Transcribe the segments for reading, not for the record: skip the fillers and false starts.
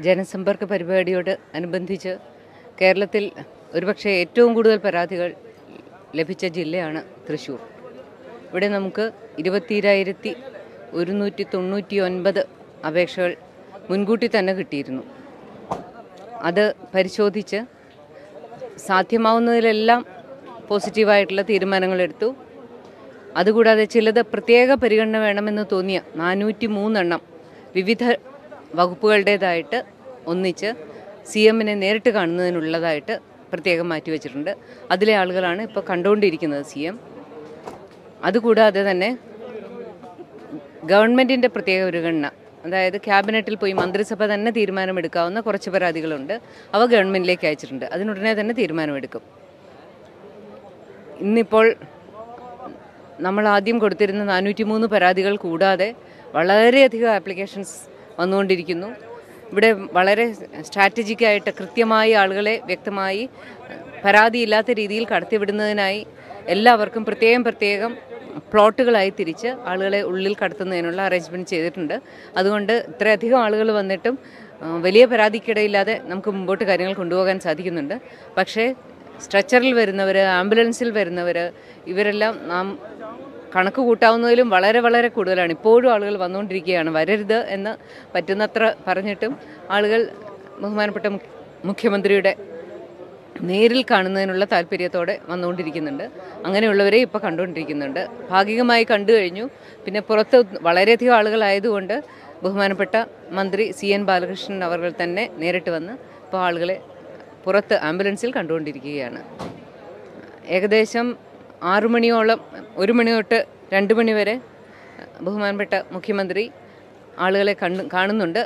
ജനസമ്പർക്ക പരിപാടിയോട് അനുബന്ധിച്ച് കേരളത്തിൽ ഒരുപക്ഷെ ഏറ്റവും കൂടുതൽ പരാതികൾ ലഭിച്ച ജില്ലയാണ് തൃശ്ശൂർ. ഇവിടെ നമുക്ക് 22,199 അപേക്ഷകൾ മുൻകൂട്ടി തന്നെ കിട്ടിയിരുന്നു. അത് പരിശോധിച്ച് സാധ്യമാവുന്നതിലെല്ലാം പോസിറ്റീവായിട്ടുള്ള തീരുമാനങ്ങളെടുത്തു. അതുകൂടാതെ ചിലത് പ്രത്യേക പരിഗണന വേണമെന്ന് തോന്നിയ 403 എണ്ണം വിവിധ വകുപ്പുകളുടേതായിട്ട് ഒന്നിച്ച് CM-നെ നേരിട്ട് കാണുന്നതിനുള്ളതായിട്ട് പ്രത്യേകം മാറ്റിവെച്ചിട്ടുണ്ട്. അതിലെ ആളുകളാണ് ഇപ്പോൾ കണ്ടുകൊണ്ടിരിക്കുന്നത് CM. അതുകൂടാതെ തന്നെ ഗവൺമെൻറ്റിൻ്റെ പ്രത്യേക പരിഗണന, അതായത് ക്യാബിനറ്റിൽ പോയി മന്ത്രിസഭ തന്നെ തീരുമാനമെടുക്കാവുന്ന കുറച്ച് പരാതികളുണ്ട്. അവ ഗവൺമെൻറ്റിലേക്ക് അയച്ചിട്ടുണ്ട്. അതിനുടനെ തന്നെ തീരുമാനമെടുക്കും. ഇന്നിപ്പോൾ നമ്മൾ ആദ്യം കൊടുത്തിരുന്ന 403 പരാതികൾ കൂടാതെ വളരെയധികം ആപ്ലിക്കേഷൻസ് വന്നുകൊണ്ടിരിക്കുന്നു. ഇവിടെ വളരെ സ്ട്രാറ്റജിക്കായിട്ട് കൃത്യമായി ആളുകളെ വ്യക്തമായി പരാതിയില്ലാത്ത രീതിയിൽ കടത്തിവിടുന്നതിനായി എല്ലാവർക്കും പ്രത്യേകം പ്ലോട്ടുകളായി തിരിച്ച് ആളുകളെ ഉള്ളിൽ കടത്തുന്നതിനുള്ള അറേഞ്ച്മെൻറ്റ് ചെയ്തിട്ടുണ്ട്. അതുകൊണ്ട് ഇത്രയധികം ആളുകൾ വന്നിട്ടും വലിയ പരാതിക്കിടയില്ലാതെ നമുക്ക് മുമ്പോട്ട് കാര്യങ്ങൾ കൊണ്ടുപോകാൻ സാധിക്കുന്നുണ്ട്. പക്ഷേ സ്ട്രെച്ചറിൽ വരുന്നവർ, ആംബുലൻസിൽ വരുന്നവർ, ഇവരെല്ലാം നാം കണക്ക് കൂട്ടാവുന്നതിലും വളരെ കൂടുതലാണ്. ഇപ്പോഴും ആളുകൾ വന്നുകൊണ്ടിരിക്കുകയാണ്. വരരുത് എന്ന് പറ്റുന്നത്ര പറഞ്ഞിട്ടും ആളുകൾ ബഹുമാനപ്പെട്ട മുഖ്യമന്ത്രിയുടെ നേരിൽ കാണുന്നതിനുള്ള താല്പര്യത്തോടെ വന്നുകൊണ്ടിരിക്കുന്നുണ്ട്. അങ്ങനെയുള്ളവരെ ഇപ്പോൾ കണ്ടുകൊണ്ടിരിക്കുന്നുണ്ട്. ഭാഗികമായി കണ്ടു കഴിഞ്ഞു. പിന്നെ പുറത്ത് വളരെയധികം ആളുകളായതുകൊണ്ട് ബഹുമാനപ്പെട്ട മന്ത്രി CN ബാലകൃഷ്ണൻ അവർ തന്നെ നേരിട്ട് വന്ന് ഇപ്പോൾ ആളുകളെ പുറത്ത് ആംബുലൻസിൽ കണ്ടുകൊണ്ടിരിക്കുകയാണ്. ഏകദേശം 6 മണിയോളം, 1 മണി തൊട്ട് 2 മണി വരെ ബഹുമാനപ്പെട്ട മുഖ്യമന്ത്രി ആളുകളെ കാണുന്നുണ്ട്.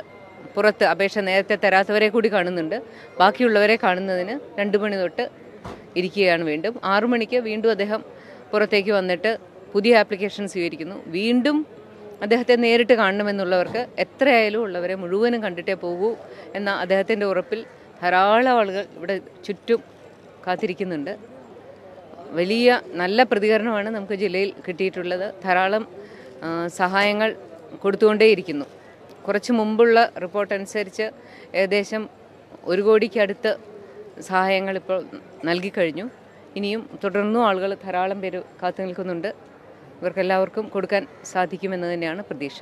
പുറത്ത് അപേക്ഷ നേരത്തെ തരാത്തവരെ കൂടി കാണുന്നുണ്ട്. ബാക്കിയുള്ളവരെ കാണുന്നതിന് 2 മണി തൊട്ട് ഇരിക്കുകയാണ്. വീണ്ടും 6 മണിക്ക് വീണ്ടും അദ്ദേഹം പുറത്തേക്ക് വന്നിട്ട് പുതിയ ആപ്ലിക്കേഷൻ സ്വീകരിക്കുന്നു. വീണ്ടും അദ്ദേഹത്തെ നേരിട്ട് കാണണമെന്നുള്ളവർക്ക് എത്രയായാലും ഉള്ളവരെ മുഴുവനും കണ്ടിട്ടേ പോകൂ എന്ന അദ്ദേഹത്തിൻ്റെ ഉറപ്പിൽ ധാരാളം ആളുകൾ ഇവിടെ ചുറ്റും കാത്തിരിക്കുന്നുണ്ട്. വലിയ നല്ല പ്രതികരണമാണ് നമുക്ക് ജില്ലയിൽ കിട്ടിയിട്ടുള്ളത്. ധാരാളം സഹായങ്ങൾ കൊടുത്തുകൊണ്ടേയിരിക്കുന്നു. കുറച്ച് മുമ്പുള്ള റിപ്പോർട്ട് അനുസരിച്ച് ഏകദേശം 1 കോടിക്കടുത്ത് സഹായങ്ങൾ ഇപ്പോൾ നൽകിക്കഴിഞ്ഞു. ഇനിയും തുടർന്നും ആളുകൾ ധാരാളം പേര് കാത്തു നിൽക്കുന്നുണ്ട്. ഇവർക്കെല്ലാവർക്കും കൊടുക്കാൻ സാധിക്കുമെന്ന് തന്നെയാണ് പ്രതീക്ഷ.